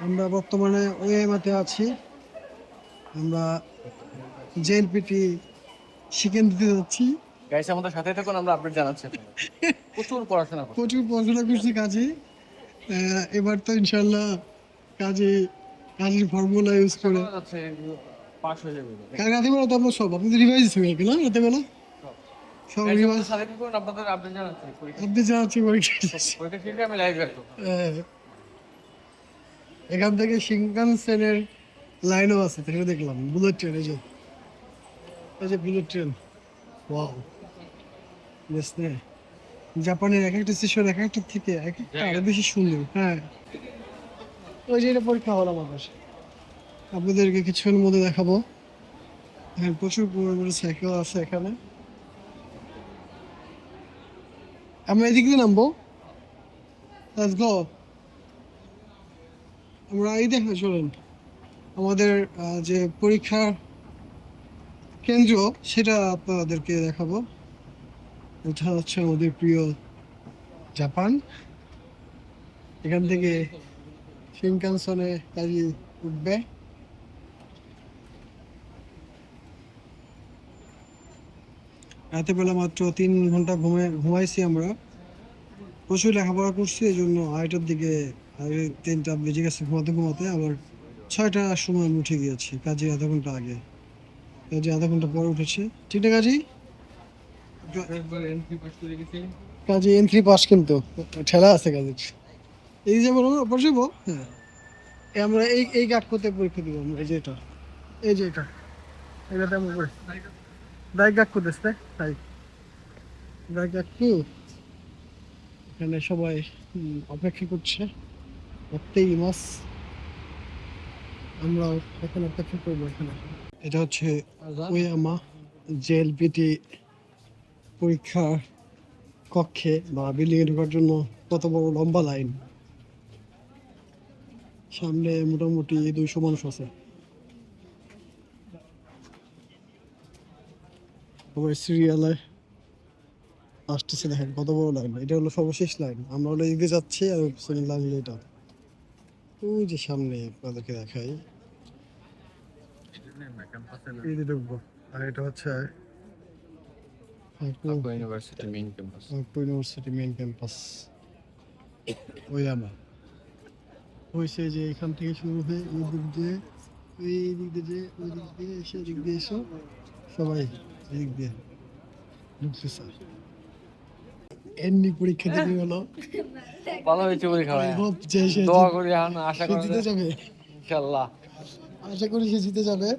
আমরা বর্তমানে ওএমআতে আছি। আমরা জেএলপিটি শিখে দিতে যাচ্ছি। গাইস আমাদের সাথে থাকুন, আমরা আপডেট জানাচ্ছি আপনাদের। প্রচুর পড়াশোনা করুন। প্রচুর পড়াশোনা করছি কাজে। এবার তো ইনশাল্লাহ কাজে কাজের ফর্মুলা ইউজ করে যাচ্ছে পাস হয়ে যাবে। কারণ রাতেবেলা তো আমরা সব আপনি তো রিভাইজ হয়ে গেল না রাতেবেলা সব গাইস রিভাইজ আমাদের সাথে থাকুন, আপনাদের আপডেট জানাচ্ছি। আপনি জানাচ্ছি পরীক্ষা পরীক্ষা শেষে আমি লাইভ রাখবো। এখান থেকে শিনকানসেনের লাইনও আছে সেটা দেখলাম। বুলেট ট্রেন এই যে বুলেট ট্রেন। ওয়াও নেসনে জাপানের এক একটা স্টেশন এক একটা থেকে এক একটা আরো বেশি সুন্দর। হ্যাঁ ওই যে এটা পরীক্ষা হল আমাদের, আপনাদেরকে কিছুক্ষণের মধ্যে দেখাবো। হ্যাঁ প্রচুর বড় বড় সাইকেল আছে এখানে। আমরা এদিক দিয়ে নামবো। Let's go. আমরা এই দেখো চলুন আমাদের যে পরীক্ষার কেন্দ্র সেটা আপনাদেরকে দেখাবো। এটা হচ্ছে আমাদের প্রিয় জাপান। এখান থেকে শিনকানসনে গাড়ি উঠবে। রাতে বেলা মাত্র 3 ঘন্টা ঘুমাইছি আমরা। প্রচুর লেখাপড়া করছি, এই জন্য 2টার দিকে 3টা বেজে গেছে ঘুমাতে ঘুমাতে। আবার 6টার সময় আমি উঠে গিয়েছি কাজে আধা ঘন্টা আগে, কাজে আধা ঘন্টা পরে উঠেছে। ঠিক না কাজী? কাজে N3 পাস, কিন্তু ঠেলা আছে কাজের। এই যে বলো পাস হইব। হ্যাঁ আমরা এই কাকতে পরীক্ষা দিব আমরা। এই যে এটা এটাতে আমরা দায় কাক করতেছে তাই দায় কাক কি এখানে সবাই অপেক্ষা করছে। প্রত্যেক মাস আমরা এখন অপেক্ষা করবো এখানে। এটা হচ্ছে ওয়ামা জেএলপিটি পরীক্ষা কক্ষে বা বিল্ডিং এ ঢোকার জন্য কত বড় লম্বা লাইন। সামনে মোটামুটি 200 মানুষ আছে। সবাই সিরিয়ালে আসতেছে, দেখেন কত বড় লাইন। এটা হলো সর্বশেষ লাইন, আমরা হলো এগিয়ে যাচ্ছি আর পিছনের লাইন এটা ওই যে সামনে আপনাদেরকে দেখাই। এই যে ঢুকবো। আর এটা হচ্ছে university main campus. University main campus. ওই আমার হয়েছে যে এখান থেকে শুরু হয়ে এই দিক দিয়ে এই দিক দিয়ে ওই দিক দিয়ে এসে দিক দিয়ে এসে সবাই এদিক দিয়ে ঢুকতেছে। এমনি পরীক্ষা দিতে হলো। ভালো হয়েছে পরীক্ষা। হোপ যে সে দোয়া করি, আশা করি জিতে যাবে। ইনশাআল্লাহ আশা করি সে জিতে যাবে।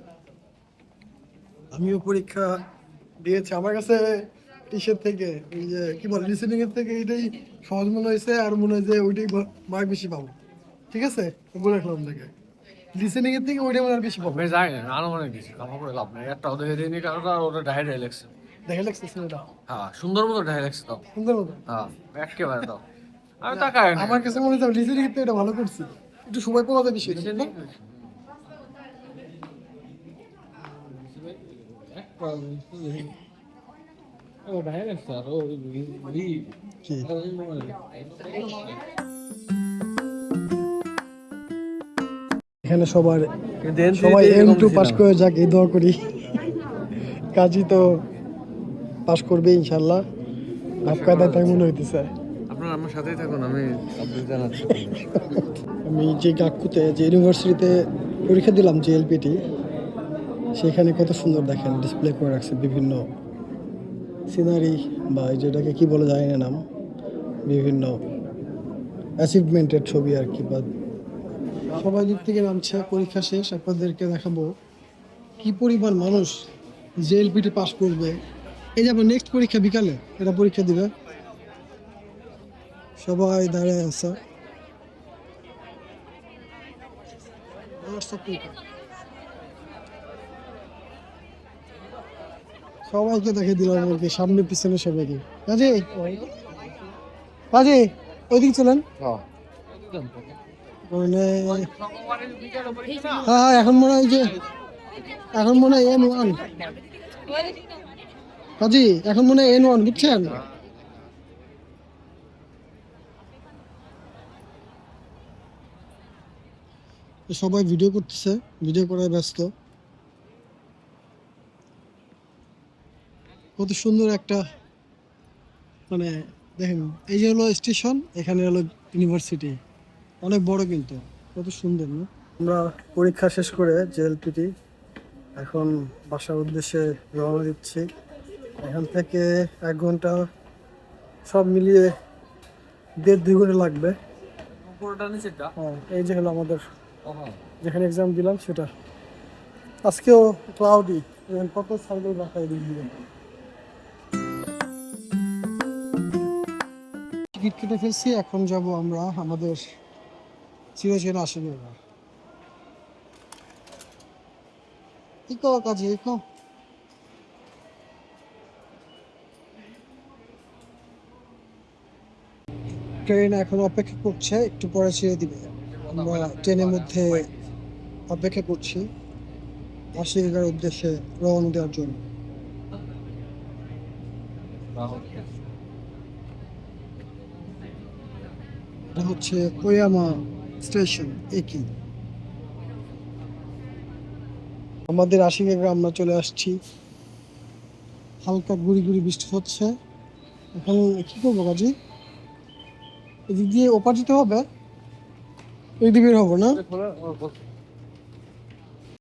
আমিও পরীক্ষা দিয়েছি। আমার কাছে টিশের থেকে ওই যে কি বলে লিসেনিং এর থেকে এটাই সহজ মনে হয়েছে, আর মনে হয় যে ওইটাই মার্ক বেশি পাবো। ঠিক আছে বলে রাখলাম দেখে, লিসেনিং এর থেকে ওইটাই আর বেশি পাবো। আমি জানি না, আরো অনেক কিছু কামা করে লাভ নেই। একটা ওদের দিনই কারণ আর ওটা ডাইরেক্ট লেখছে। দেখে লাগছে ছেলেটা হ্যাঁ সুন্দর মতো ডাইরেক্ট লেখছে দাও। সুন্দর মতো। হ্যাঁ একেবারে দাও। আমি তাকাই না। আমার কাছে মনে হয় লিসেনিং এর থেকে এটা ভালো করছি, একটু সময় পাওয়া যায় বেশি। এখানে সবাই M2 পাস করে যাক এই দোয়া করি। কাজী তো পাস করবে ইনশাল্লাহ, ধাক্কায় তাই মনে হইতেছে। আপনারা আমার সাথেই থাকুন, আমি আপডেট জানাচ্ছি। আমি যে গাকুতে যে ইউনিভার্সিটিতে পরীক্ষা দিলাম জেএলপিটি, সেখানে কত সুন্দর দেখেন ডিসপ্লে করে রাখছে বিভিন্ন সিনারি বা যেটাকে কি বলে জানি না নাম, বিভিন্ন অ্যাচিভমেন্টের ছবি আর কি। বা সবাই দিক থেকে নামছে। পরীক্ষা শেষ, আপনাদেরকে দেখাবো কি পরিমাণ মানুষ জেএলপিটি পাস করবে। এই যে নেক্সট পরীক্ষা বিকালে এটা পরীক্ষা দিবে, সবাই দাঁড়ায় আছে। সবাইকে দেখে দিলাম আর কি, সামনে পিছনে সবাইকে। কাজে কাজে ওইদিকে চলেন। মানে হ্যাঁ এখন মনে হয় যে N1 কাজী, এখন মনে হয় N1 বুঝছেন। তো সবাই ভিডিও করতেছে, ভিডিও করায় ব্যস্ত। কত সুন্দর একটা, মানে দেখেন, এই যে হলো স্টেশন, এখানে হলো ইউনিভার্সিটি, অনেক বড় কিন্তু, কত সুন্দর না? আমরা পরীক্ষা শেষ করে জেএলপিটি এখন বাসার উদ্দেশ্যে রওনা দিচ্ছি। এখান থেকে 1 ঘন্টা, সব মিলিয়ে 1.5-2 ঘন্টা লাগবে। পুরোটা নিচেরটা হ্যাঁ, এই যে হলো আমাদের হ্যাঁ যেখানে এক্সাম দিলাম সেটা। আজকেও ক্লাউডি, কত সাইকেল রাখা এদিক দিয়ে। টিকিট কেটে ফেলছি, এখন যাব আমরা আমাদের চিরচেনা আসলে। ইকো কাজে ইকো। ট্রেন এখন অপেক্ষা করছে, একটু পরে ছেড়ে দিবে। আমরা ট্রেনের মধ্যে অপেক্ষা করছি আশিকার উদ্দেশ্যে রওনা দেওয়ার জন্য। এটা হচ্ছে ওয়ামা স্টেশন একই। আমাদের আশিকা আমরা চলে আসছি। হালকা গুড়ি গুড়ি বৃষ্টি হচ্ছে। এখন কি করবো কাজী? এদিক দিয়ে ওপার যেতে হবে, এদিকে বের হবো না?